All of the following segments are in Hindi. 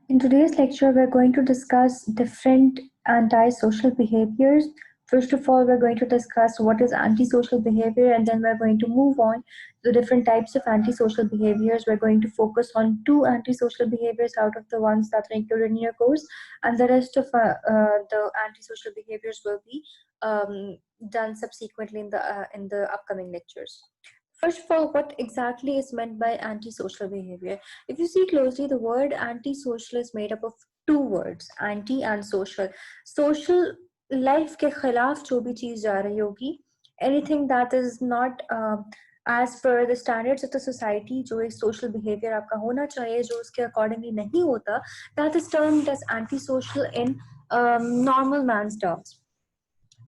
In today's lecture, we're going to discuss different antisocial behaviors. First of all, we're going to discuss what is antisocial behavior, and then we're going to move on to different types of antisocial behaviors. We're going to focus on two antisocial behaviors out of the ones that are included in your course, and the rest of the antisocial behaviors will be done subsequently in the upcoming lectures. First of all, what exactly is meant by antisocial behavior? If you see closely, the word antisocial is made up of two words, anti and social. Social life के खिलाफ जो भी चीज जा रही होगी, anything that is not as per the standards of the society, जो एक social behavior आपका होना चाहिए, जो उसके accordingly नहीं होता, that is termed as antisocial in normal man's terms.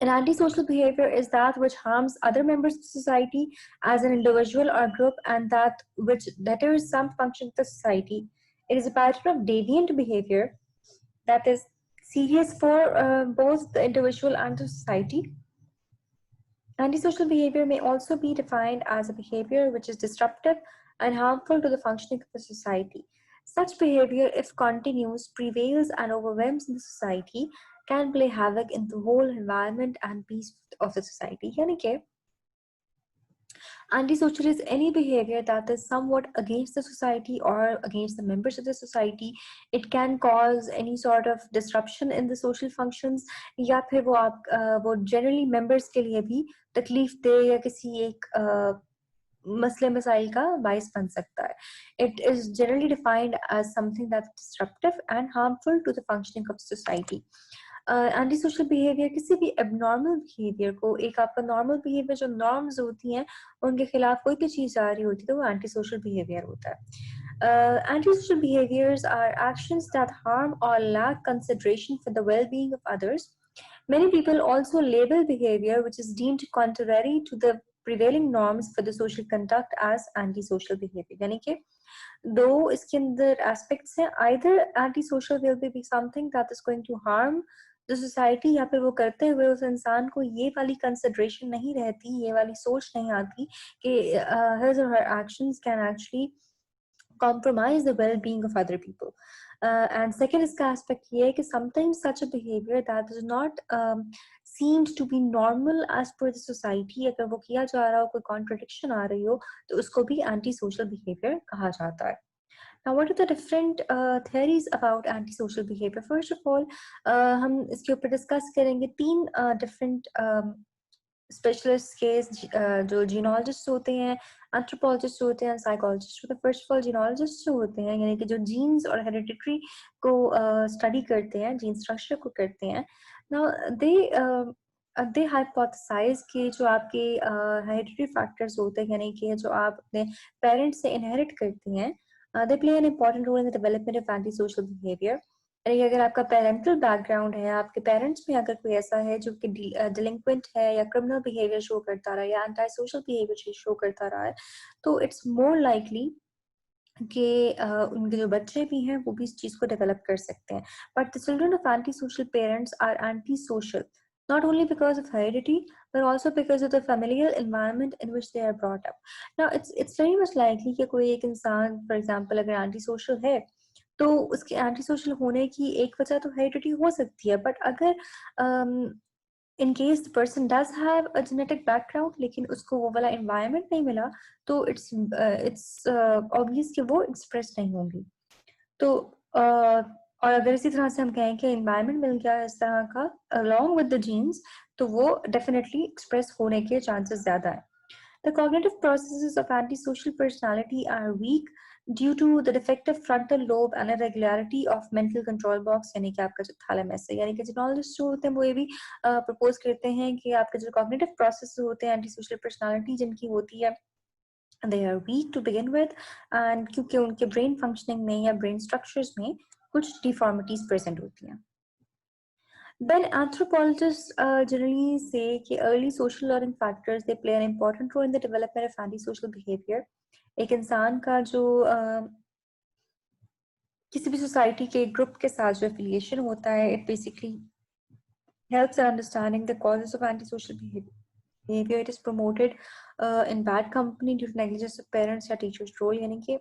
An antisocial behavior is that which harms other members of society as an individual or group and that which betters some function of the society. It is a pattern of deviant behavior that is serious for both the individual and the society. Antisocial behavior may also be defined as a behavior which is disruptive and harmful to the functioning of the society. Such behavior, if continues, prevails, and overwhelms in the society, can play havoc in the whole environment and peace of the society. यानी कि antisocial is any behavior that is somewhat against the society or against the members of the society. It can cause any sort of disruption in the social functions, या फिर वो generally members के लिए भी तकलीफ दे या किसी एक मसले मसाइल का बाइस बन सकता है. It is generally defined as something that's disruptive and harmful to the functioning of society. Anti social behaviour किसी भी एबनॉर्मल बिहेवियर को, एक आपका नॉर्मल बिहेवियर जो नॉर्म्स होती हैं उनके खिलाफ कोई भी चीज आ रही होती है तो वो एंटी सोशल बिहेवियर होता है. Antisocial behaviors are actions that harm or lack consideration for the well-being of others. Many people also label behavior which is deemed contrary to the prevailing norms for the social conduct as antisocial behavior. यानी कि दो इसके अंदर aspects हैं, either antisocial will be something that is going to harm the society, या फिर वो करते हुए उस इंसान को ये वाली consideration नहीं रहती, ये वाली सोच नहीं आती कि his or her actions can actually compromise the well-being of other people. And second इसका aspect ये है कि sometimes such a behavior that is not seemed to be normal as per the society, अगर वो किया जा रहा हो, कोई contradiction आ रही हो, तो उसको भी antisocial behavior कहा जाता है. Now, what are the different theories about antisocial behavior? First of all, हम इसके ऊपर discuss करेंगे तीन different स्पेशलिस्ट केस, जो जीनोलॉजिस्ट होते हैं, एंथ्रोपोलॉजिस्ट होते हैं, साइकोलॉजिस्ट होते हैं. फर्स्ट ऑफ ऑल जीनोलॉजिस्ट जो होते हैं यानी कि जो जीन्स और हेरिडिटरी को स्टडी करते हैं, जीन स्ट्रक्चर को करते हैं. नाउ दे हाइपोथेसाइज कि जो आपके हेरिडिटरी फैक्टर्स होते हैं यानी कि जो आप अपने पेरेंट्स से इनहेरिट करते हैं, they play an important role in the development of anti social behaviour. यानी अगर आपका पेरेंटल बैकग्राउंड है, आपके पेरेंट्स में अगर कोई ऐसा है जो कि डिलिंक्वेंट है या क्रिमिनल बिहेवियर शो करता रहा है या एंटी सोशल बिहेवियर शो करता रहा है, तो इट्स मोर लाइकली कि उनके जो बच्चे भी हैं वो भी इस चीज को डेवलप कर सकते हैं. But the children of anti social parents are anti social not only because of heredity but also because of the familial environment in which they are brought up. Now it's very much likely कि कोई एक इंसान for example अगर एंटी सोशल है तो उसके एंटी सोशल होने की एक वजह तो हेरिडिटी हो सकती है, बट अगर in case the person does have a genetic background लेकिन उसको वो वाला एनवायरनमेंट नहीं मिला तो इट्स ऑब्वियस कि वो एक्सप्रेस नहीं होंगी. तो और अगर इसी तरह से हम कहें कि एनवायरनमेंट मिल गया इस तरह का अलोंग विद द जीन्स, तो वो डेफिनेटली एक्सप्रेस होने के चांसेस ज्यादा है. The cognitive processes of antisocial personality are weak due to the defective frontal lobe and irregularity of mental control box, यानी कि आपका जो थैलेमस है. यानी कि जिनोलॉजिस्ट जो होते हैं वो ये भी प्रपोज करते हैं कि आपके जो cognitive processes होते हैं antisocial personality जिनकी होती है, they are weak to begin with, and क्योंकि उनके brain functioning में या brain structures में कुछ deformities present होती हैं. Then anthropologists generally say that early social learning factors they play an important role in the development of antisocial behavior. एक इंसान का जो किसी भी सोसाइटी के ग्रुप के साथ जो एफिलिएशन होता है, it basically helps in understanding the causes of antisocial behavior. It is promoted in bad company due to negligence of parents या teachers role. यानी कि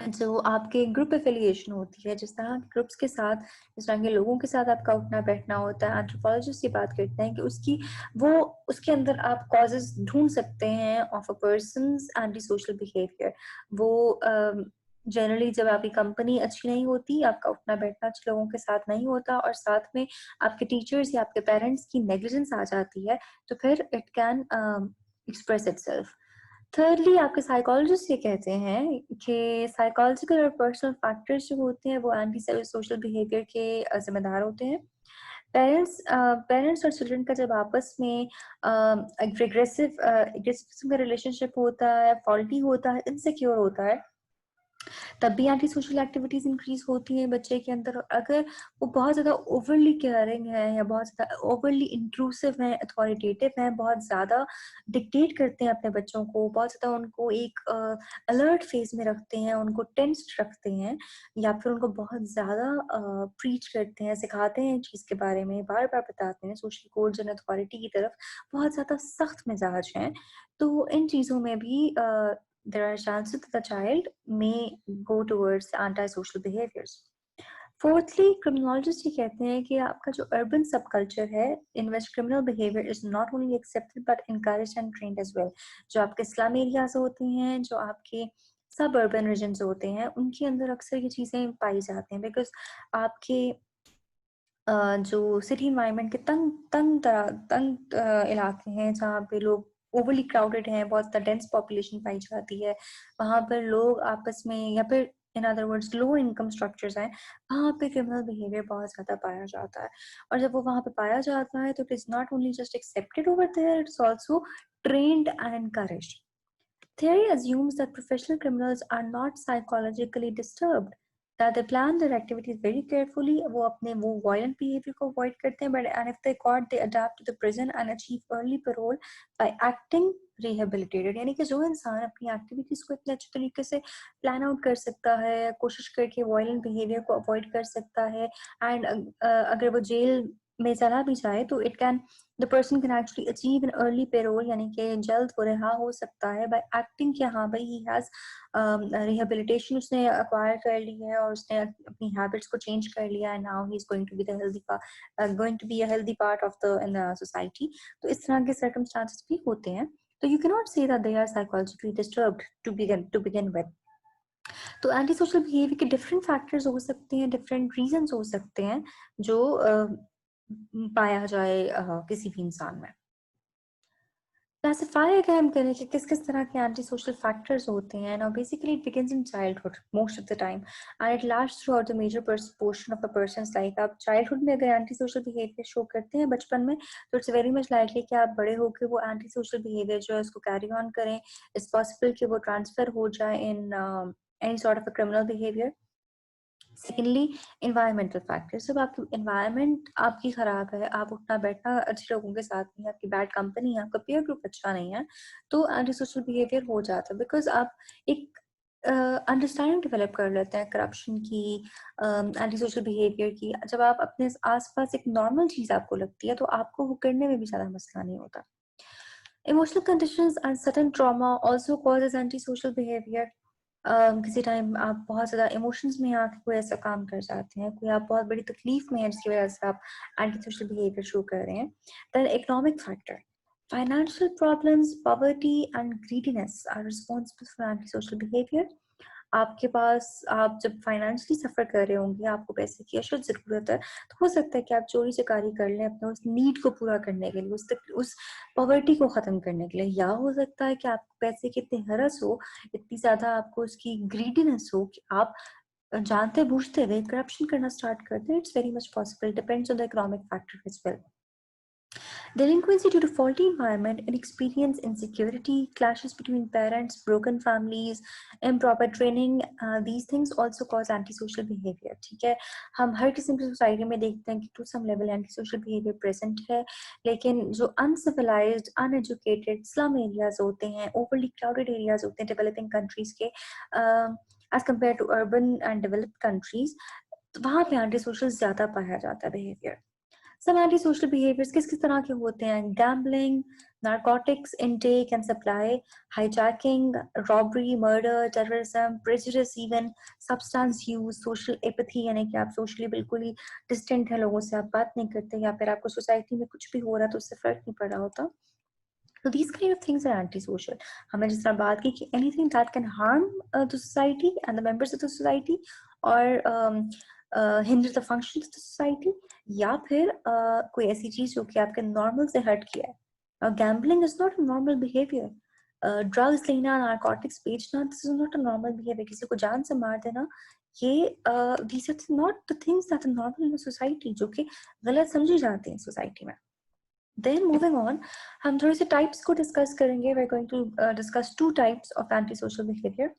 जो आपके ग्रुप एफिलिएशन होती है, जिस तरह के ग्रुप्स के साथ, जिस तरह के लोगों के साथ आपका उठना बैठना होता है, एंथ्रोपोलॉजिस्ट ये बात करते हैं कि वो उसके अंदर आप कॉजेज ढूंढ सकते हैं of a persons anti social behaviour. वो जनरली जब आपकी कंपनी अच्छी नहीं होती, आपका उठना बैठना अच्छे लोगों के साथ नहीं होता, और साथ में आपके टीचर्स या आपके पेरेंट्स की नेग्लिजेंस आ जाती है, तो फिर it can express itself. Thirdly, आपके साइकोलॉजिस्ट ये कहते हैं कि साइकोलॉजिकल और पर्सनल फैक्टर्स जो होते हैं वो एंटी सोशल बिहेवियर के जिम्मेदार होते हैं। पेरेंट्स और चिल्ड्रन का जब आपस में एग्रेसिव का रिलेशनशिप होता है, फॉल्टी होता है, इनसिक्योर होता है, तब भी एंटी सोशल एक्टिविटीज इंक्रीज होती हैं बच्चे के अंदर। और अगर वो बहुत ज्यादा ओवरली केयरिंग है या बहुत ज्यादा ओवरली इंट्रूसिव है, अथॉरिटेटिव है, बहुत ज्यादा डिक्टेट करते हैं अपने बच्चों को, बहुत ज्यादा उनको एक अलर्ट फेज में रखते हैं, उनको टेंस्ड रखते हैं, या फिर उनको बहुत ज्यादा प्रीच करते हैं, सिखाते हैं चीज के बारे में, बार बार बताते हैं, सोशल कोड्स एंड अथॉरिटी की तरफ बहुत ज्यादा सख्त मिजाज हैं, तो इन चीजों में भी there are chances that the child may go towards antisocial behaviors. Fourthly, criminologists ये कहते हैं कि आपका जो urban subculture है, in which criminal behavior is not only accepted but encouraged and trained as well. जो आपके slum areas होते हैं, जो आपके suburban regions होते हैं, उनके अंदर अक्सर ये चीजें पाई जाती हैं, because आपके जो सिटी इन्वायरमेंट के तंग इलाके हैं, जहाँ पे लोग ओवरली क्राउडेड हैं, बहुत डेंस पॉपुलेशन पाई जाती है, वहाँ पर लोग आपस में, या फिर in other words low income structures हैं, वहाँ पे क्रिमिनल बिहेवियर बहुत ज़्यादा पाया जाता है। और जब वो वहाँ पे पाया जाता है, तो it is not only just accepted over there, it's also trained and encouraged. Theory assumes that professional criminals are not psychologically disturbed, that they plan their activities very carefully, वो violent behavior को avoid करते हैं, but and if they caught, they adapt to the prison and achieve early parole by acting rehabilitated। यानी कि जो इंसान अपनी एक्टिविटीज को इतने अच्छे तरीके से प्लान आउट कर सकता है, कोशिश करके वायलेंट बिहेवियर को अवॉइड कर सकता है, एंड अगर वो जेल में चला भी जाए, तो it can the person can actually achieve an early parole, यानी कि जल्द वो रिहा हो सकता है by acting कि हाँ भाई he has rehabilitation उसने acquire कर ली है, और उसने अपनी habits को change कर लिया है, now he is going to be going to be a healthy part of in the society। तो इस तरह के circumstances भी होते हैं, तो you cannot say that they are psychologically disturbed to begin with। तो एंटी सोशल बिहेवियर के डिफरेंट फैक्टर्स हो सकते हैं, डिफरेंट रीजंस हो सकते हैं जो पाया जाए किसी भी इंसान में। क्लासिफाई अगर हम करें कि किस किस तरह के एंटी सोशल फैक्टर्स होते हैं, now basically it begins in childhood most of the time and it lasts throughout the major portion of a person's life। आप चाइल्डहुड में अगर एंटी सोशल बिहेवियर शो करते हैं बचपन में, तो इट्स वेरी मच लाइकली कि आप बड़े होकर वो एंटी सोशल बिहेवियर जो है उसको कैरी ऑन करें। इट्स पॉसिबल कि वो ट्रांसफर हो जाए in any sort of a criminal behaviour. Secondly, environmental factors. जब आपकी इन्वायरमेंट आपकी खराब है, आप उठना बैठना अच्छे लोगों के साथ नहीं, आपकी बैड कंपनी है, आपका पीयर ग्रुप अच्छा नहीं है, तो एंटी सोशल बिहेवियर हो जाता है, बिकॉज आप एक अंडरस्टैंडिंग डेवलप कर लेते हैं करप्शन की, एंटी सोशल बिहेवियर की। जब आप अपने आसपास एक नॉर्मल चीज आपको लगती है, तो आपको वो करने में भी ज्यादा मसला नहीं होता। Emotional conditions and sudden trauma also causes antisocial behavior। किसी टाइम आप बहुत ज़्यादा इमोशंस में आके कोई ऐसा काम कर जाते हैं, कोई आप बहुत बड़ी तकलीफ में है जिसकी वजह से आप एंटी सोशल बिहेवियर शो कर रहे हैं। Then economic factor, financial problems, poverty and greediness are responsible for anti social behaviour. आपके पास, आप जब फाइनेंशियली सफर कर रहे होंगे, आपको पैसे की अशद जरूरत है, तो हो सकता है कि आप चोरी चकारी कर लें अपने उस नीड को पूरा करने के लिए, उस पॉवर्टी को खत्म करने के लिए। या हो सकता है कि आपको पैसे की इतनी हरस हो, इतनी ज्यादा आपको उसकी ग्रीडीनेस हो कि आप जानते बूझते हुए करप्शन करना स्टार्ट कर दें। It's very much possible, depends on the economic factor as well. Delinquency due to faulty environment, inexperience, insecurity, clashes between parents, broken families, improper training, these things also cause antisocial behavior। ठीक है, हम हर किस्म की सोसाइटी में देखते हैं कि to some level antisocial behaviour present है, लेकिन जो अनसिविलाइज्ड, अनएजुकेटेड स्लम एरियाज होते हैं, ओवरली क्राउडेड एरियाज होते हैं डेवलपिंग कंट्रीज के, as compare to urban and developed countries, वहाँ पे एंटीसोशल ज्यादा पाया जाता है बिहेवियर। सब एंटी सोशल बिहेवियर्स किस किस तरह के होते हैं? Gambling, narcotics intake and supply, hijacking, robbery, murder, terrorism, prejudice, even substance use, social apathy, यानी कि आप socially बिल्कुल ही distant है, लोगों से आप बात नहीं करते, या फिर आपको society में कुछ भी हो रहा तो उससे फर्क नहीं पड़ रहा होता. So these kind of things are antisocial. हमने जिस तरह बात की कि anything that can harm the society and the members of the society, or hinder the functions of the society, या फिर कोई ऐसी चीज जो कि आपके नॉर्मल से हट किया है. Gambling is not a normal behavior. Drugs लेना, narcotics बेचना, this is not a normal behavior. किसी को जान से मार देना, ये these are not the things that are normal in a society, जो कि गलत समझी जाती हैं society में. Then moving on, हम थोड़े से types को discuss करेंगे. We're going to discuss two types of antisocial behavior.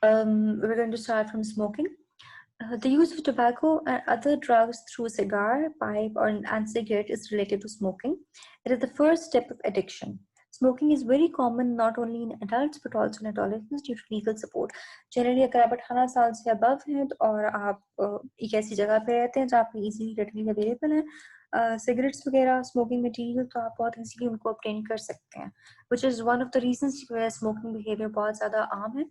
We're going to start from smoking. The use of tobacco and other drugs through cigar, pipe, and cigarette is related to smoking. It is the first step of addiction. Smoking is very common not only in adults but also in adolescents due to legal support. Generally, अगर आप 18 साल से above हैं और आप एक ऐसी जगह पे रहते हैं जहाँ पे easily readily available है सिगरेट्स वगैरह, स्मोकिंग मटेरियल, तो आप बहुत इजीली उनको obtain कर सकते हैं. Which is one of the reasons where smoking behavior बहुत ज़्यादा आम है.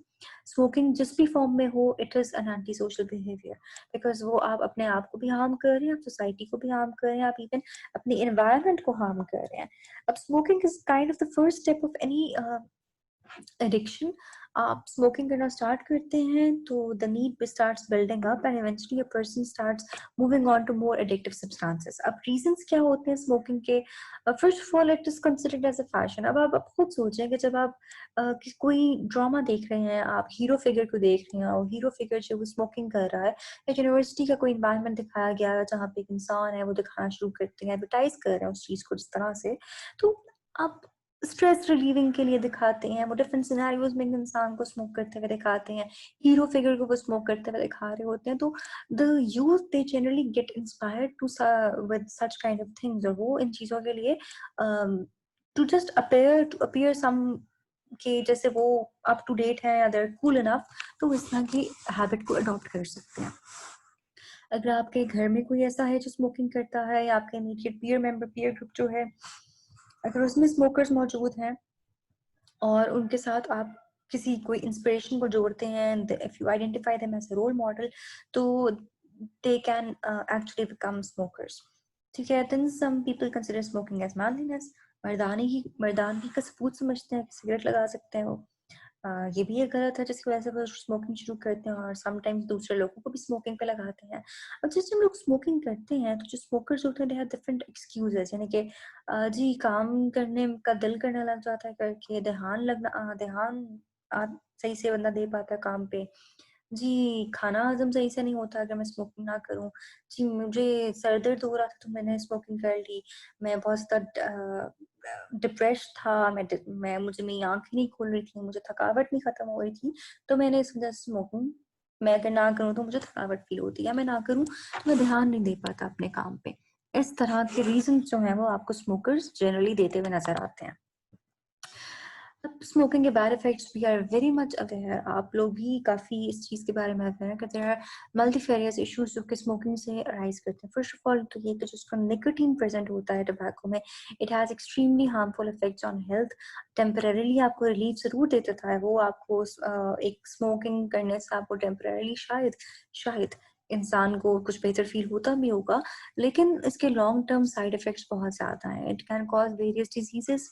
स्मोकिंग जिस भी फॉर्म में हो, it is an anti social behaviour, because वो आप अपने आप को भी हार्म कर रहे हैं, आप सोसाइटी को भी हार्म कर रहे हैं, आप इवन अपनी एनवायरनमेंट को हार्म कर रहे हैं. अब smoking is kind of the first step of any addiction. आप स्मोकिंग करना स्टार्ट करते हैं तो the need starts building up and eventually a person starts moving on to more addictive substances. अब रीजंस क्या होते हैं स्मोकिंग के? First of all it is considered as a fashion. अब आप खुद सोचें कि जब आप कोई ड्रामा देख रहे हैं, आप हीरो फिगर को देख रहे हैं और हीरो फिगर जो वो स्मोकिंग कर रहा है, एक यूनिवर्सिटी का कोई इन्वायरमेंट दिखाया गया है जहाँ पे एक इंसान है, वो दिखाना शुरू करते हैं, एडवर्टाइज कर रहे हैं उस चीज को जिस तरह से, तो आप स्ट्रेस रिलीविंग के लिए दिखाते हैं, वो डिफरेंट सिनेरियोज में इंसान को स्मोक करते हुए दिखाते हैं, हीरो फिगर को वो स्मोक करते हुए दिखा रहे होते हैं, तो the youth they generally get inspired to with such kind of things, और वो इन चीजों के लिए टू जस्ट अपीयर सम कि जैसे वो अप टू डेट है या दे कूल इनफ, तो इस तरह की हैबिट को अडॉप्ट कर सकते हैं. अगर आपके घर में कोई ऐसा है जो स्मोकिंग करता है, या आपके इमीडिएट पीयर ग्रुप जो है, अगर उसमें स्मोकर्स मौजूद हैं और उनके साथ आप किसी कोई इंस्पिरेशन को जोड़ते हैं, if you identify them as a role model, तो they can actually become smokers. ठीक है. Then some people consider smoking as manliness. मर्दानगी का सबूत समझते हैं कि सिगरेट लगा सकते हैं वो. ये भी एक गलत है जिसकी वजह से वो स्मोकिंग शुरू करते हैं और समटाइम्स दूसरे लोगों को भी स्मोकिंग पे लगाते हैं. अब जैसे हम लोग स्मोकिंग करते हैं तो जो स्मोकर्स होते हैं दे हैव डिफरेंट एक्सक्यूजेस, यानी कि जी काम करने का दिल करने लग जाता है करके, ध्यान सही से बंदा दे पाता है काम पे. जी खाना हजम सही से नहीं होता अगर मैं स्मोकिंग ना करूं. जी मुझे सर दर्द हो रहा था तो मैंने स्मोकिंग कर ली. मैं बहुत ज्यादा डिप्रेस था, मुझे मेरी आंखें नहीं खुल रही थी, मुझे थकावट नहीं खत्म हो रही थी, तो मैंने इस वजह से स्मोकिंग, मैं अगर ना करूं तो मुझे थकावट फील होती है, या मैं ना करूं तो मैं ध्यान नहीं दे पाता अपने काम पे. इस तरह के रीजन जो है वो आपको स्मोकर्स जनरली देते हुए नजर आते हैं. अब स्मोकिंग के bad effects we are very much aware. आप लोग भी काफी इस चीज के बारे में अवेयर हैं कि देयर आर मल्टीफेरियस इश्यूज जो कि स्मोकिंग से अराइज करते हैं. फर्स्ट ऑफ ऑल तो ये कि जो उसका निकोटीन प्रेजेंट होता है टबैको में, it has extremely harmful effects on health. Temporarily आपको रिलीफ जरूर दे देता है वो, आपको एक स्मोकिंग करने से आपको टेम्परेरीली शायद शायद इंसान को कुछ बेहतर फील होता भी होगा, लेकिन इसके लॉन्ग टर्म साइड इफेक्ट्स बहुत ज्यादा हैं. It can cause various diseases.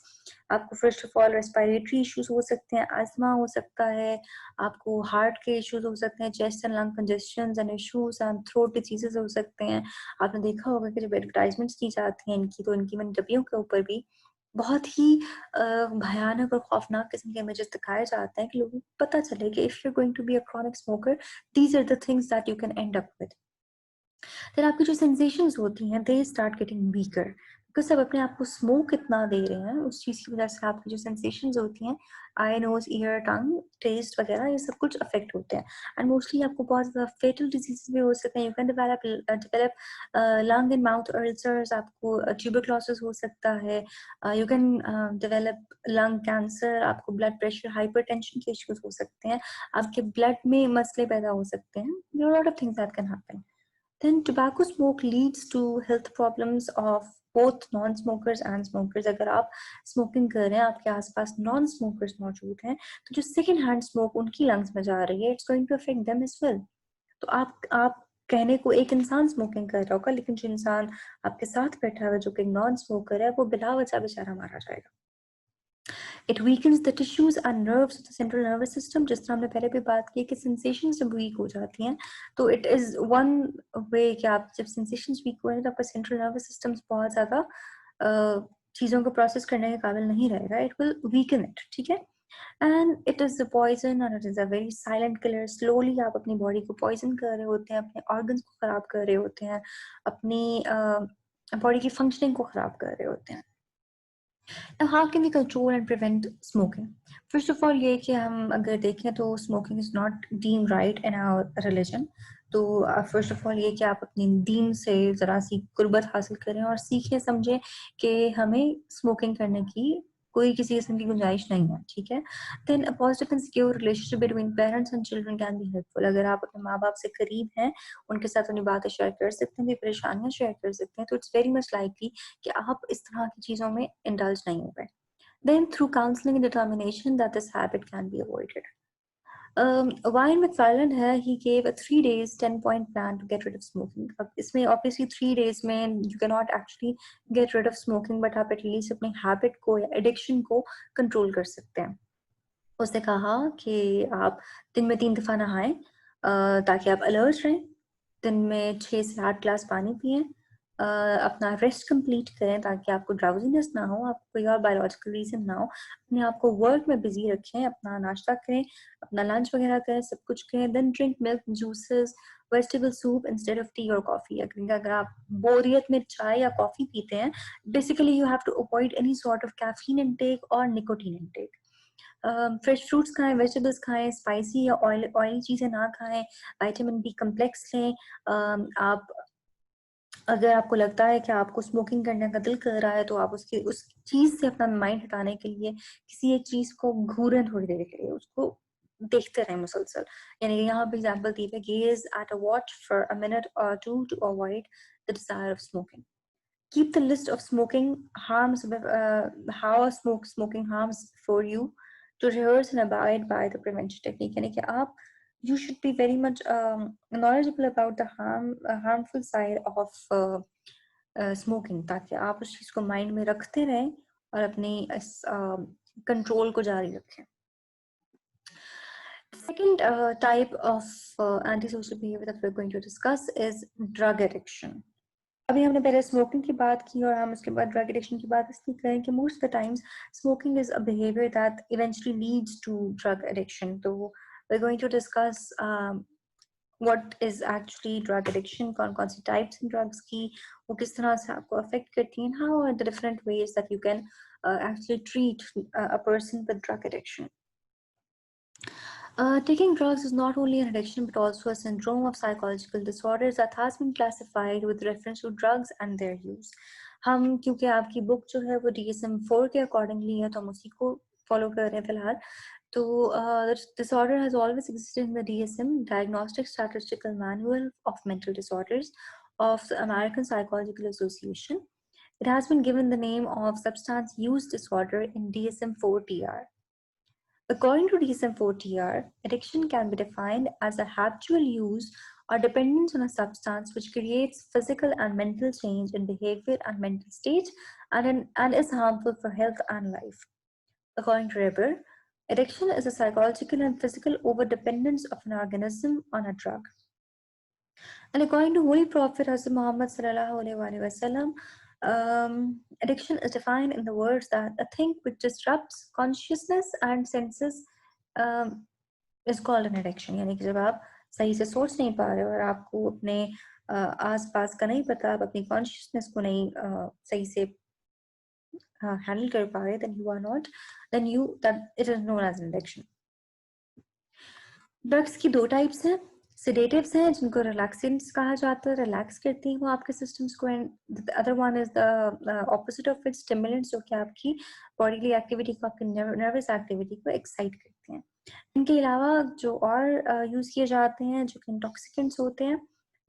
आपको first of all respiratory issues हो सकते हैं, अस्थमा हो सकता है, आपको हार्ट के इश्यूज हो सकते हैं, chest and lung congestion and issues and throat diseases हो सकते हैं. आपने देखा होगा कि जब एडवर्टाइजमेंट्स की जाती हैं इनकी, तो इनकी मैंने डब्बियों के ऊपर भी बहुत ही भयानक और खौफनाक किस्म के इमेजेस दिखाए जाते हैं कि लोगों को पता चले कि if you are going to be a chronic smoker, these are the things that you can end up with. फिर आपकी जो सेंसेशंस होती हैं they start getting weaker, because आप अपने आप को स्मोक इतना दे रहे हैं, उस चीज की वजह से आपकी जो सेंसेशंस होती हैं, आई, नोज, ईयर, टंग, टेस्ट वगैरह, ये सब कुछ अफेक्ट होते हैं. एंड मोस्टली आपको बहुत ज्यादा फेटल डिजीजेस भी हो सकते हैं. You can develop lung and mouth ulcers, आपको ट्यूबरक्लोसिस हो सकता है, you can develop lung cancer, आपको ब्लड प्रेशर, हाइपरटेंशन के इश्यूज हो सकते हैं, आपके ब्लड में मसले पैदा हो सकते हैं. There are lot of things that can happen. Then tobacco smoke leads to health problems of both non-smokers and smokers. अगर आप स्मोकिंग कर रहे हैं, आपके आसपास नॉन स्मोकर्स मौजूद हैं, तो जो सेकेंड हैंड स्मोक उनकी लंग्स में जा रही है, it's going to affect them as well. तो आप कहने को एक इंसान स्मोकिंग कर रहा होगा, लेकिन जो इंसान आपके साथ बैठा हुआ जो कि नॉन स्मोकर है, वो बिला वजह बेचारा मारा जाएगा. It weakens the tissues and nerves of the central nervous system. जिस तरह हमने पहले भी बात की कि sensations जब weak हो जाती हैं, तो it is one way कि आप जब sensations weak हो तो आपका central nervous system बहुत ज़्यादा चीज़ों को process करने के काबिल नहीं रहेगा. It will weaken it, ठीक है? And it is a poison and it is a very silent killer. Slowly आप अपनी body को poison कर रहे होते हैं, अपने organs को खराब कर रहे होते हैं, अपनी body की functioning को खराब कर रहे होते हैं. Now, how can we control and prevent smoking? First of all, ये कि हम अगर देखें तो smoking is not deemed right in our religion. तो first of all ये कि आप अपनी दीन से ज़रा सी कुर्बत हासिल करें और सीखें समझें कि हमें smoking करने की कोई किसी किस्म की गुंजाइश नहीं है, ठीक है? Then a positive and secure relationship between parents and children can be helpful. अगर आप अपने माँ बाप से करीब हैं, उनके साथ अपनी बातें शेयर कर सकते हैं, अपनी परेशानियाँ शेयर कर सकते हैं, तो it's very much likely कि आप इस तरह की चीज़ों में indulge नहीं हो गए. Then through counseling and determination that this habit can be avoided. Ryan McFarland है, he gave a 3 days 10-point plan to get rid of smoking. अब इसमें obviously 3 days में you cannot actually get rid of smoking, but आप at least अपनी habit को या addiction को control कर सकते हैं. उसने कहा कि आप दिन में 3 दफ़ा नहाएं ताकि आप अलर्ट रहें, दिन में 6 से 8 ग्लास पानी पिएं, अपना रेस्ट कंप्लीट करें ताकि आपको ड्राउजीनेस ना हो, आपको कोई और बायोलॉजिकल रीजन ना हो, अपने आप को वर्क में बिजी रखें, अपना नाश्ता करें, अपना लंच वगैरह करें, सब कुछ करें. Then drink milk, juices, vegetable soup instead of tea और कॉफी. अगर आप बोरियत में चाय या कॉफी पीते हैं, basically you have to avoid any sort of caffeine intake और निकोटीन इनटेक. फ्रेश फ्रूट्स खाएं, वेजिटेबल्स खाएं, स्पाइसी या ऑयली चीज़ें ना खाएं, विटामिन बी कम्प्लेक्स लें. आप अगर आपको लगता है कि आपको स्मोकिंग करने का दिल कर रहा है, तो आप उस चीज़ से अपना माइंड हटाने के लिए किसी एक चीज़ को घूरें थोड़ी देर के लिए, उसको देखते रहें मुसलसल. यानी कि यहाँ पे एग्जांपल दी है, gaze at a watch for a minute और to to avoid the desire of smoking. Keep the list of smoking harms, how smoking harms for you, to rehearse and abide by the prevention technique. यानी कि आप you should be very much knowledgeable about the harmful side of smoking, ताकि आप उस चीज़ को माइंड में रखते रहें और अपनी इस कंट्रोल को जारी रखें. The second type of antisocial behavior that we're going to discuss is drug addiction. अभी हमने पहले स्मोकिंग की बात की और हम उसके बाद ड्रग एडिक्शन की बात इसलिए करें कि most of the times smoking is a behaviour that eventually leads to drug addiction. तो we are going to discuss what is actually drug addiction, कौन कौन सी टाइप्स हैं ड्रग्स की, वो किस तरह से आपको अफेक्ट करती हैं, how are the different ways that you can actually treat a person with drug addiction. Taking drugs is not only an addiction but also a syndrome of psychological disorders that has been classified with reference to drugs and their use. हम क्योंकि आपकी बुक जो है वो DSM-4 के अकॉर्डिंगली है, तो हम उसी को फॉलो कर रहे हैं फिलहाल. तो disorder has always existed in the DSM, Diagnostic Statistical Manual of Mental Disorders of the American Psychological Association. It has been given the name of substance use disorder in DSM-4-TR. According to DSM-4-TR, addiction can be defined as a habitual use or dependence on a substance which creates physical and mental change in behavior and mental state and is harmful for health and life. According to Reber, addiction is a psychological and physical overdependence of an organism on a drug. And according to Holy Prophet Hazrat Muhammad sallallahu alaihi wasallam, addiction is defined in the words that a thing which disrupts consciousness and senses is called an addiction. यानी कि जब आप सही से सोच नहीं पा रहे हो और आपको अपने आस-पास का नहीं पता, आप अपनी कॉन्शियसनेस को नहीं सही से हैंडल कर पा रहे, then it is known as an addiction. Drugs की 2 टाइप्स हैं. सेडेटिव्स हैं जिनको रिलैक्सेंट्स कहा जाता है, रिलैक्स करती हैं वो आपके सिस्टम्स को, and the other one is the opposite of it, stimulants, जो कि आपकी बॉडीली एक्टिविटी को, आपकी नर्वस एक्टिविटी को एक्साइट करते हैं. इनके अलावा जो और यूज़ किए जाते हैं जो कि इंटॉक्सिकेंट्स होते हैं,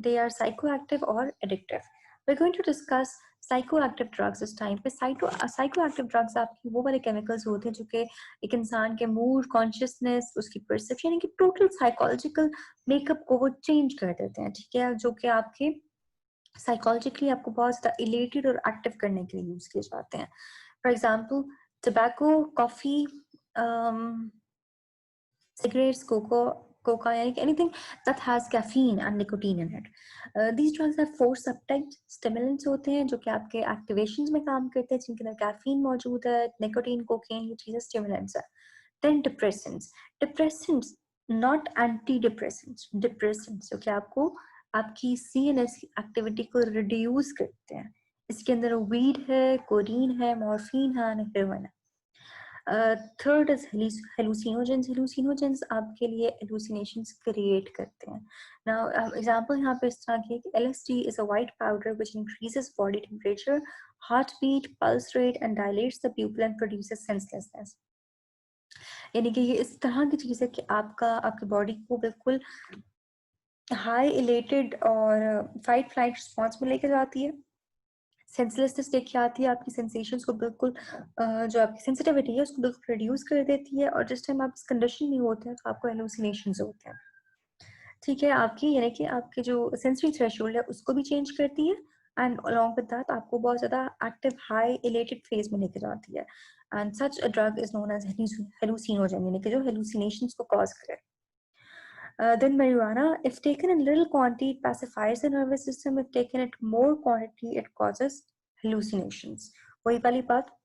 they are psychoactive or addictive. We're going to discuss psychoactive drugs इस टाइम पे. Psychoactive drugs आपकी वो वाले chemicals होते हैं जो कि एक इंसान के मूड, कॉन्शियसनेस, उसकी परसेप्शन, यानी कि टोटल साइकोलॉजिकल मेकअप को वो चेंज कर देते हैं, ठीक है, जो कि आपके साइकोलॉजिकली आपको बहुत ज़्यादा इलेटेड और एक्टिव करने के लिए यूज किए जाते हैं. For example tobacco, coffee, cigarettes, coca, anything that has caffeine and nicotine in it. These drugs have four subtypes. Stimulants होते हैं जो कि आपके activations में काम करते हैं, जिनके अंदर caffeine मौजूद है, nicotine, cocaine, ये चीजें stimulants है. Then depressants, not antidepressants, depressants जो कि आपको आपकी CNS एक्टिविटी को रिड्यूस करते हैं. इसके अंदर वीड है, कोडीन है, मॉर्फिन है, हेरोइन है. Third is हेलुसिनोजेंस. हेलुसिनोजेंस आपके लिए हेलुसिनेशंस क्रिएट करते हैं. नाउ एग्जांपल यहाँ पे इस तरह की है कि LSD is a white powder which increases body temperature, heartbeat, pulse rate and dilates the pupil and produces senselessness. यानी कि ये इस तरह की चीज है कि आपकी बॉडी को बिल्कुल हाई इलेटेड और फाइट फ्लाइट रिस्पॉन्स में लेके जाती है. सेंसलेसनेस लेके आती है, आपकी सेंसेशंस को बिल्कुल जो आपकी सेंसिटिविटी है उसको बिल्कुल रिड्यूस कर देती है. और जिस टाइम आप इस कंडीशन में होते हैं तो आपको हेलुसिनेशंस होते हैं, ठीक है. आपकी यानी कि आपके जो सेंसरी थ्रेशोल्ड है उसको भी चेंज करती है. एंड अलॉन्ग विद दैट आपको बहुत ज्यादा एक्टिव हाई इलेटेड फेज में लेके जाती है. And such a drug is known as hallucinogen, यानी कि जो हेलुसिनेशंस को कॉज करे. Then marijuana, if taken in little quantity, it pacifies the nervous system. If taken in more quantity, it causes hallucinations. वही वाली बात.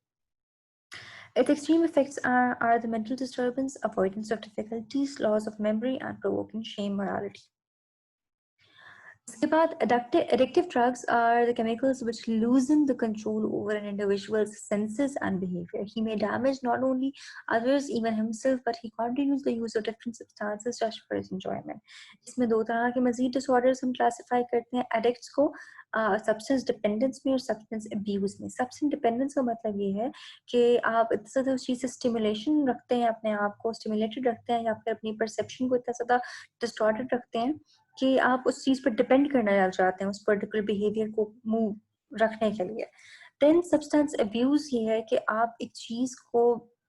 Its extreme effects are the mental disturbance, avoidance of difficulties, loss of memory, and provoking shame morality. इसके बाद addictive drugs are the chemicals which loosen the control over an individual's senses and behavior. He may damage not only others, even himself, but he continues the use of different substances just for his enjoyment. इसमें दो तरह के मजीद disorders हम classify करते हैं addicts को, सब्सटेंस डिपेंडेंस में और सब्सटेंस अब्यूज में. सब्सटेंस डिपेंडेंस का मतलब ये है कि आप इतना ज़्यादा उस चीज़ से स्टिमुलेशन रखते हैं, अपने आप को स्टिमुलेटेड रखते हैं, या फिर अपनी परसेप्शन को इतना ज़्यादा डिस्टॉर्टेड रखते हैं कि आप उस चीज़ पर डिपेंड करना लग जाते हैं, उस पर्टिकुलर बिहेवियर को मूव रखने के लिए. देन सब्सटेंस अब्यूज ये है कि आप एक चीज़ को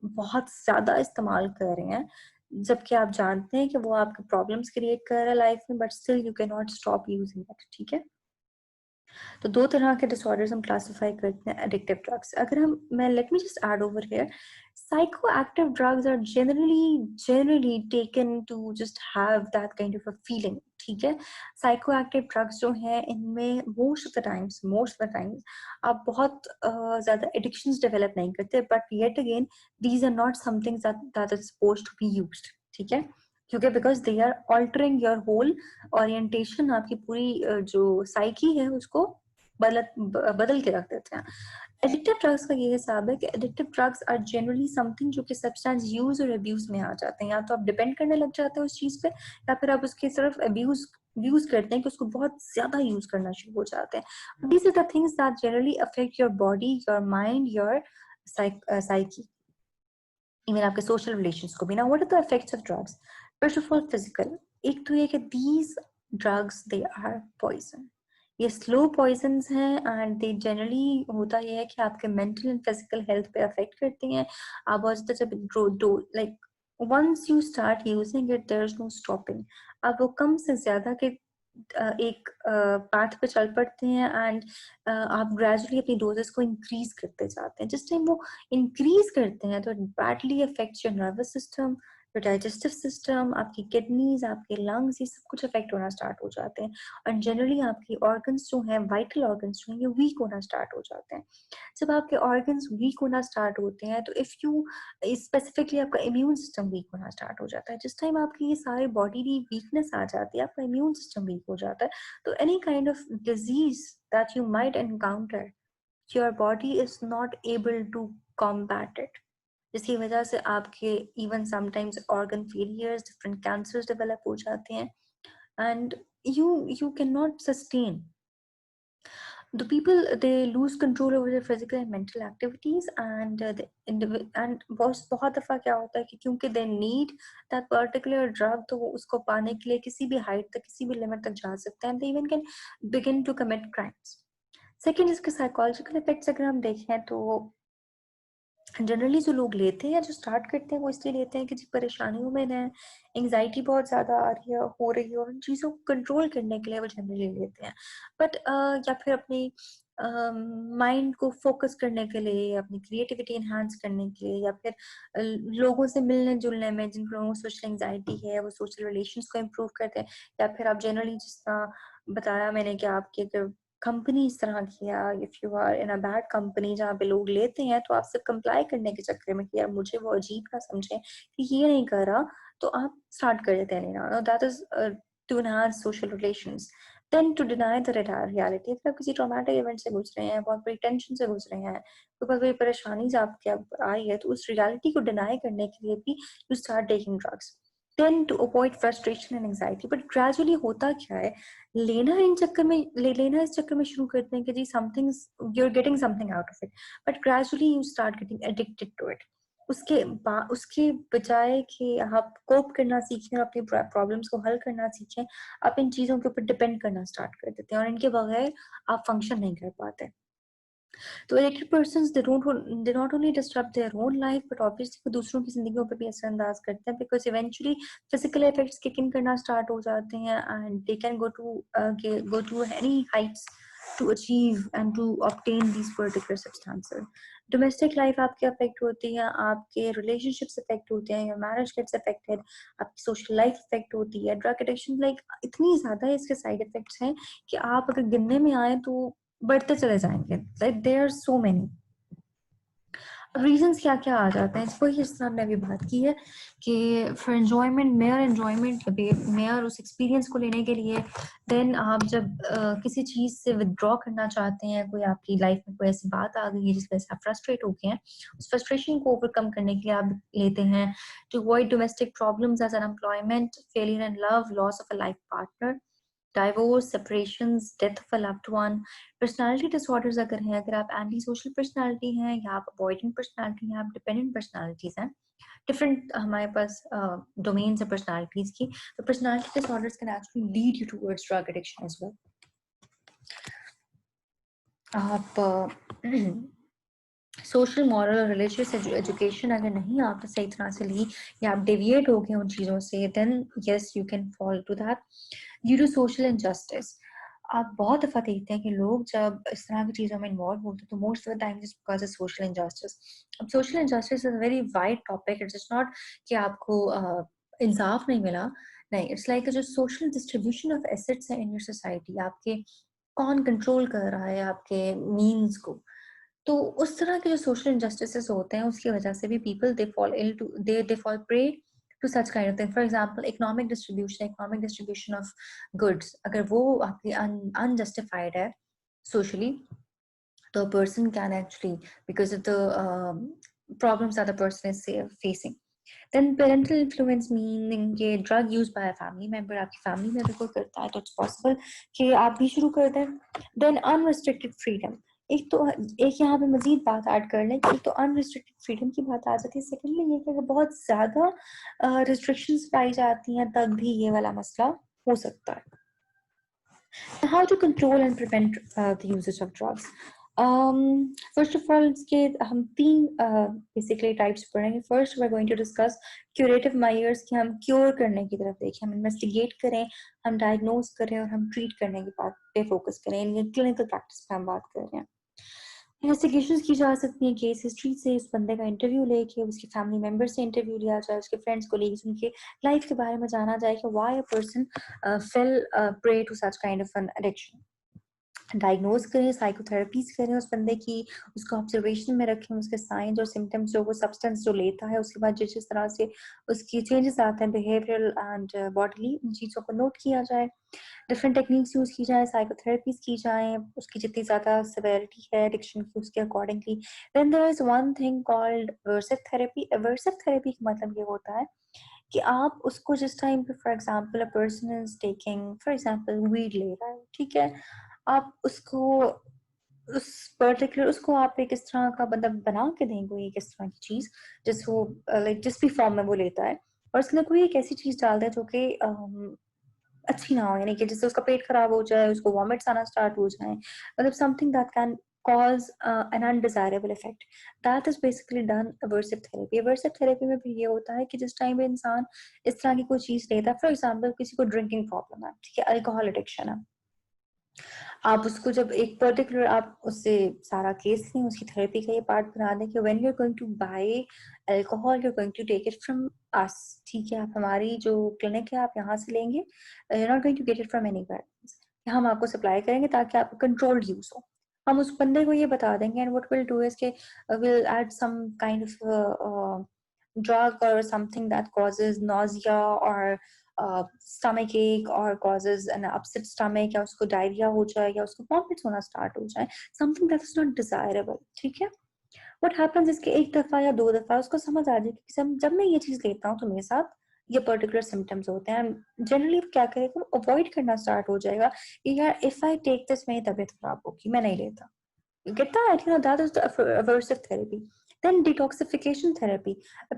बहुत ज़्यादा इस्तेमाल कर रहे हैं जबकि आप जानते हैं कि वो आपके प्रॉब्लम्स क्रिएट कर रहा है लाइफ में, but still you can not stop using it, ठीक है. तो दो तरह के डिसऑर्डर्स हम क्लासिफाई करते हैं एडिक्टिव ड्रग्स. अगर मैं let me just add over here, psychoactive drugs are generally taken to just have that kind of a feeling, ठीक है. psychoactive drugs जो हैं इनमें most of the times आप बहुत ज़्यादा addictions develop नहीं करते, but yet again these are not something that is supposed to be used, ठीक है, क्योंकि because they are altering your whole orientation, आपकी पूरी जो साइकी है उसको बदल के रख देते हैं. एडिक्टिव ड्रग्स का ये हिसाब है कि addictive drugs are generally something जो कि सब्सटेंस यूज और अब्यूज में आ जाते हैं. या तो आप डिपेंड करने लग जाते हैं उस चीज पे, या फिर आप उसके सिर्फ अब्यूज यूज करते हैं कि उसको बहुत ज्यादा यूज करना शुरू हो जाते हैं. These are the things that generally affect your body, your mind, your psyche, even आपके सोशल रिलेशंस को भी. ना what are the effects of drugs? First of all physical. एक तो ये कि these drugs they are poison. ये स्लो पॉइजन हैं एंड दे जनरली होता ये है कि आपके मेंटल एंड फिजिकल हेल्थ पे अफेक्ट करती हैं. आप बहुत ज़्यादा जब like once you start using it there is no stopping. आप वो कम से ज्यादा के एक पाथ पे चल पड़ते हैं एंड आप ग्रेजुअली अपनी डोजेस को इंक्रीज करते जाते हैं. जिस टाइम वो इंक्रीज करते हैं तो it badly affects your nervous system, your digestive system, आपकी किडनीज, आपके लंग्स, ये सब कुछ अफेक्ट होना स्टार्ट हो जाते हैं. और जनरली आपकी ऑर्गन्स जो हैं, वाइटल ऑर्गन्स जो हैं, ये वीक होना स्टार्ट हो जाते हैं. जब आपके ऑर्गन्स वीक होना स्टार्ट होते हैं तो इफ यू स्पेसिफिकली आपका इम्यून सिस्टम वीक होना स्टार्ट हो जाता है. जिस टाइम आपकी ये सारे बॉडी की वीकनेस आ जाती है, आपका इम्यून सिस्टम वीक हो जाता है, तो any kind of disease that you might encounter, your body is not able to combat it. जिसकी वजह से आपके even sometimes organ failures, different cancers develop हो जाते हैं and you can not sustain. the people, they lose control over their physical and mental activities, and and बहुत दफा क्या होता है कि क्योंकि they need that particular drug, तो वो उसको पाने के लिए किसी भी height तक, किसी भी limit तक जा सकते हैं, they even can begin to commit crimes. Second, इसके psychological effects अगर हम देखें तो जनरली जो लोग लेते हैं या जो स्टार्ट करते हैं वो इसलिए लेते हैं कि जी परेशानियों में है, एंग्जाइटी बहुत ज़्यादा आ रही है, हो रही है, और उन चीज़ों को कंट्रोल करने के लिए वो जनरली लेते हैं, बट या फिर अपनी माइंड को फोकस करने के लिए, अपनी क्रिएटिविटी एनहांस करने के लिए, या फिर लोगों से मिलने जुलने में, जिन लोगों को सोशल एंग्जाइटी है वो सोशल रिलेशंस को इम्प्रूव करते हैं, या फिर आप जनरली जिस तरह बताया मैंने कि आपके अगर कंपनी इस तरह की है, if you are in a bad company जहाँ पे लोग लेते हैं, तो आप सिर्फ कंप्लाई करने के चक्कर में कि यार मुझे वो अजीब ना समझे कि ये नहीं कर रहा, तो आप स्टार्ट कर देते हैं लेना, that is to enhance social relations. Then to deny the reality, अगर आप किसी ट्रॉमेटिक इवेंट से गुजरे हैं, बहुत बड़ी टेंशन से गुजरे हैं, कोई बहुत बड़ी परेशानी से आपके आई है, तो उस रियलिटी को डिनाई करने के लिए भी you start taking drugs. Then to avoid frustration and anxiety. But gradually होता क्या है, लेना इन चक्कर में लेना इस चक्कर में शुरू करते हैं कि जी something, you are getting something out of it, but gradually you start getting addicted to it. उसके बजाय कि आप कोप करना सीखें और अपनी प्रॉब्लम्स को हल करना सीखें, आप इन चीज़ों के ऊपर डिपेंड करना स्टार्ट कर देते हैं, और इनके बगैर आप फंक्शन नहीं कर पाते. तो addicted persons, they not only disrupt their own life, but obviously वो दूसरों की जिंदगियों पर भी असरअंदाज करते हैं, because eventually physical effects kick in करना start हो जाते हैं, and they can go to any heights to achieve and to obtain these particular substances. Domestic life आपके affect होती है, आपके relationships affect होते हैं, your marriage gets affected, आपकी social life affect होती है. Drug addiction like इतनी ज़्यादा इसके side effects हैं कि आप अगर गिनने में आए तो बढ़ते चले जाएंगे. Like there are so many. अब रीजंस क्या क्या आ जाते हैं, वही जिस तरह हमने अभी बात की है कि for enjoyment, mayor enjoyment, mayor उस एक्सपीरियंस को लेने के लिए. देन आप जब किसी चीज से विदड्रॉ करना चाहते हैं, कोई आपकी लाइफ में कोई ऐसी बात आ गई है जिस वजह से आप फ्रस्ट्रेट हो गए हैं, उस फ्रस्ट्रेशन को ओवरकम करने के लिए आप लेते हैं. To avoid domestic problems as unemployment, failure in love, loss of a life partner, divorce, separations, death of a loved one. Personality disorders अगर हैं, अगर आप एंटी सोशल पर्सनालिटी हैं, या आप अवॉइडेंट पर्सनालिटी हैं, आप डिपेंडेंट पर्सनालिटीज हैं, डिफरेंट हमारे पास डोमेन्स है पर्सनालिटीज की, तो personality disorders can actually lead you towards drug addiction as well. आप सोशल, मॉरल और रिलीजियस एजुकेशन अगर नहीं आपने सही तरह से ली, या आप डेविएट हो गए उन चीज़ों से, then yes you can fall to that. Due to social injustice, आप बहुत दफ़ा देखते हैं कि लोग जब इस तरह की चीज़ों में इन्वॉल्व होते हैं, तो most of the time it's because of social injustice. अब social injustice is a very wide topic. It's just not कि आपको इंसाफ नहीं मिला, नहीं, इट्स लाइक जो सोशल डिस्ट्रीब्यूशन ऑफ एसेट्स है इन योर सोसाइटी, आपके कौन कंट्रोल कर रहा है आपके मीन्स को. तो उस तरह के जो सोशल इनजस्टिसेस होते हैं, उसकी वजह से भी people they fall prey to such kind of thing. For example economic distribution of goods, अगर वो आपकी अनजस्टिफाइड है सोशली, तो a person can actually, because of the problems that the person is facing. Then parental influence, meaning कि drug used by a family member, आपकी family member को करता है, तो it's possible कि आप भी शुरू कर दें. Then unrestricted freedom, एक यहाँ पे मजीद बात ऐड कर लें कि तो अनरिस्ट्रिक्टेड फ्रीडम की बात आ जाती है. सेकेंडली ये कि अगर बहुत ज़्यादा रिस्ट्रिक्शंस पाई जाती हैं, तब भी ये वाला मसला हो सकता है. How to control and prevent the usage of drugs? First of all, इसके हम तीन basically types पढ़ेंगे. First, we're going to discuss curative measures, कि हम cure करने की तरफ देखें, हम investigate करें, हम diagnose करें, और हम treat करने की बात पे focus करें. इन clinical practice पे हम बात कर रहे हैं. इन्वेस्टिगेशंस की जा सकती हैं केस हिस्ट्री से, उस बंदे का इंटरव्यू लेके, उसके फैमिली मेंबर से इंटरव्यू लिया जाए, उसके फ्रेंड्स कोलीग्स, उनके लाइफ के बारे में जाना जाए कि why a person fell prey to such kind of an addiction. Diagnose करें, साइकोथेरेपीज करें उस बंदे की, उसको ऑब्जर्वेशन में रखें, उसके साइंस और सिम्टम्स, जो वो सब्सटेंस जो लेता है, उसके बाद जिस जिस तरह से उसकी चेंजेस आते हैं बिहेवियरल एंड बॉडीली, उन चीज़ों को नोट किया जाए. डिफरेंट टेक्निक्स यूज़ की जाए, साइकोथेरेपीज की जाएँ, उसकी जितनी ज़्यादा सिवियरिटी है एडिक्शन की, उसके accordingly. Then there is one thing called aversive therapy. Aversive therapy का मतलब ये होता है कि आप उसको जिस टाइम पे, for example a person is taking, for example weed ले रहा है, ठीक है, आप उसको उस पर्टिकुलर उसको आप एक इस तरह का मतलब बना के दें कोई एक इस तरह की चीज़ जिसको लाइक जिस भी फॉर्म में वो लेता है, और उसके अंदर कोई एक ऐसी चीज़ डाल दें जो कि अच्छी ना हो, यानी कि जिससे उसका पेट खराब हो जाए, उसको वॉमिट्स आना स्टार्ट हो जाए, मतलब something that can cause an undesirable effect. That is basically done aversive therapy. Aversive therapy में भी ये होता है कि जिस टाइम पे इंसान इस तरह की कोई चीज़ लेता है, फॉर एग्जाम्पल किसी को ड्रिंकिंग प्रॉब्लम है, ठीक है, अल्कोहल एडिक्शन है, आप उसको जब एक पर्टिकुलर आप उससे सारा केस लें, उसकी थेरेपी का ये पार्ट बना दें कि when you are going to buy alcohol, you are going to take it from us, ठीक है, आप हमारी जो क्लिनिक है आप यहाँ से लेंगे, you are not going to get it from anywhere, हम आपको सप्लाई करेंगे ताकि आपका कंट्रोल्ड यूज हो। हम उस बंदे को ये बता देंगे, and what will do is के will add some kind of drug or something that causes nausea or stomach ache or causes an upset stomach, या उसको डायरिया हो जाए या उसको वॉमिट्स होना स्टार्ट हो जाए, something that is not desirable, ठीक है। what happens इसके एक दफा या दो दफा उसको समझ आ जाए कि जब मैं ये चीज लेता हूँ तो मेरे साथ ये पर्टिकुलर सिम्टम्स होते हैं, जनरली क्या करेगा, अवॉइड करना स्टार्ट हो जाएगा कि यार इफ आई टेक दिस मेरी तबीयत खराब होगी, मैं नहीं लेता। You get that? You know, that is the aversive therapy. Then detoxification therapy.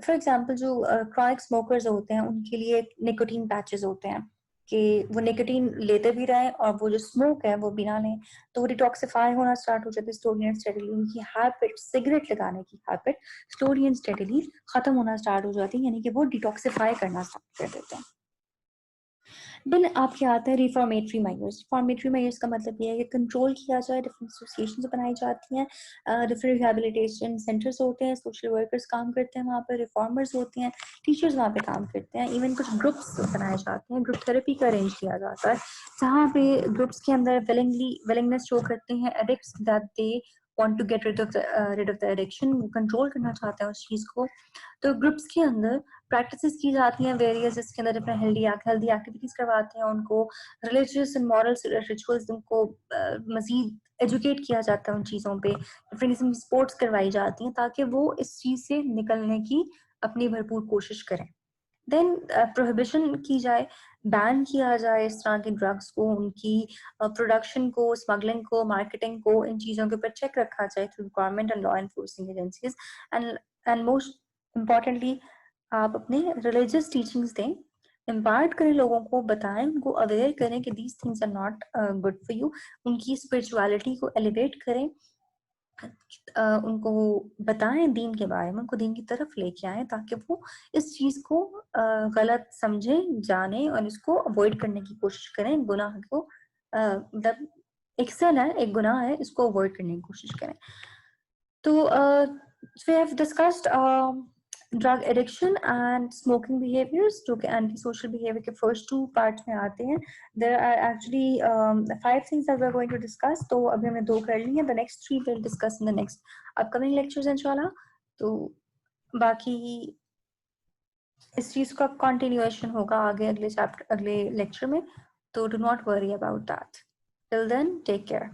For example, जो chronic smokers होते हैं उनके लिए निकोटीन पैचेस होते हैं कि वो निकोटीन लेते भी रहें और वो जो स्मोक है वो भी ना लें, तो वो डिटॉक्सिफाई होना स्टार्ट हो जाता है स्लोली एंड स्टेडीली। उनकी हैबिट, सिगरेट लगाने की हैबिट स्लोली एंड स्टेडीली खत्म होना स्टार्ट हो जाती है, यानी कि वो डिटॉक्सिफाई करना स्टार्ट कर देते हैं। देन आपके आता है रिफॉर्मेटरी मेजर्स। रिफॉर्मेटरी मेजर्स का मतलब ये है कि कंट्रोल किया जाए, डिफरेंट एसोसिएशंस बनाई जाती हैं, डिफरेंट रिहैबिलिटेशन सेंटर्स होते हैं, सोशल वर्कर्स काम करते हैं वहाँ पर, रिफॉर्मर्स होते हैं, टीचर्स वहाँ पे काम करते हैं, इवन कुछ ग्रुप्स बनाए जाते हैं, ग्रुप थेरेपी का अरेंज किया जाता है जहाँ पे ग्रुप्स के अंदर विलिंगनेस शो करते हैं addicts that they want to get rid of the addiction, control करना चाहते हैं उस चीज को, तो ग्रुप्स के अंदर प्रैक्टिसेस की जाती हैं वेरियस, जिसके अंदर अपना हेल्दी एक्टिविटीज करवाते हैं उनको, रिलीजियस एंड मॉरल रिचुअल्स उनको मजीद एजुकेट किया जाता है उन चीज़ों पे, डिफरेंट किस्म की स्पोर्ट्स करवाई जाती हैं ताकि वो इस चीज़ से निकलने की अपनी भरपूर कोशिश करें। देन प्रोहिबिशन की जाए, बैन किया जाए इस तरह के ड्रग्स को, उनकी प्रोडक्शन को, स्मगलिंग को, मार्केटिंग को, इन चीज़ों के ऊपर चेक रखा जाए through government and law enforcing agencies. And most importantly आप अपने रिलीजियस टीचिंग्स दें, इम्पार्ट करें, लोगों को बताएं, उनको अवेयर करें कि these things are not good for you, उनकी स्पिरिचुअलिटी को एलिवेट करें, उनको बताएं दीन के बारे में, उनको दीन की तरफ लेके आए ताकि वो इस चीज को गलत समझें, जाने और इसको अवॉइड करने की कोशिश करें, गुनाह को मतलब एक सन है, एक गुनाह है, इसको अवॉइड करने की कोशिश करें। तो we have discussed drug addiction and smoking behaviors, जो कि anti social behavior के first two parts में आते हैं। There are actually 5 things that we are going to discuss, तो अभी हमने 2 कर ली हैं, the next 3 we'll discuss in the next upcoming lectures इंशाल्लाह। तो बाकी इस चीज का continuation होगा आगे अगले चैप्टर, अगले लेक्चर में, तो do not worry about that. Till then, take care.